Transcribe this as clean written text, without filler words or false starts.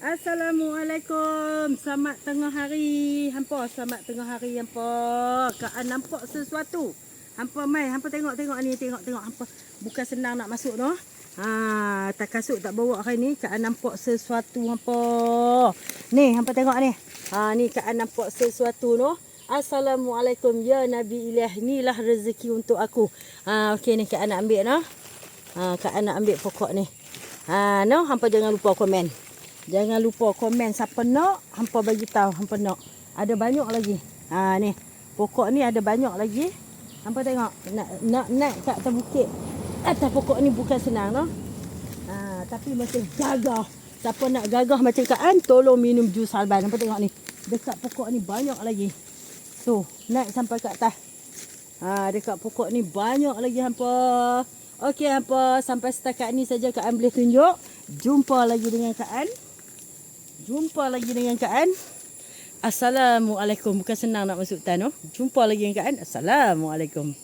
Assalamualaikum. Selamat tengah hari. Hampa selamat tengah hari hampa. Kak nampak sesuatu. Hampa mai, hampa tengok ni, tengok hampa. Bukan senang nak masuk noh. Tak kasut tak bawa hari ni. Kak nampak sesuatu hampa. Ni hampa tengok ni. Ni Kak nampak sesuatu noh. Assalamualaikum ya Nabi Ilah. Inilah rezeki untuk aku. Okey ni Kak nak ambil noh. Kak nak ambil pokok ni. Noh hampa jangan lupa komen. Jangan lupa komen siapa nak, hampa bagi tahu hampa nak. Ada banyak lagi. Ni. Pokok ni ada banyak lagi. Hampa tengok nak naik kat atas bukit. Atas pokok ni bukan senang noh. Tapi macam gagah. Siapa nak gagah macam Kak tolong minum jus halban. Hampa tengok ni. Dekat pokok ni banyak lagi. Tu, naik sampai kat atas. Dekat pokok ni banyak lagi hampa. Okey hampa, sampai setakat ni saja Kak boleh tunjuk. Jumpa lagi dengan Kak Assalamualaikum. Bukan senang nak masuk hutan. Jumpa lagi dengan Kak Assalamualaikum.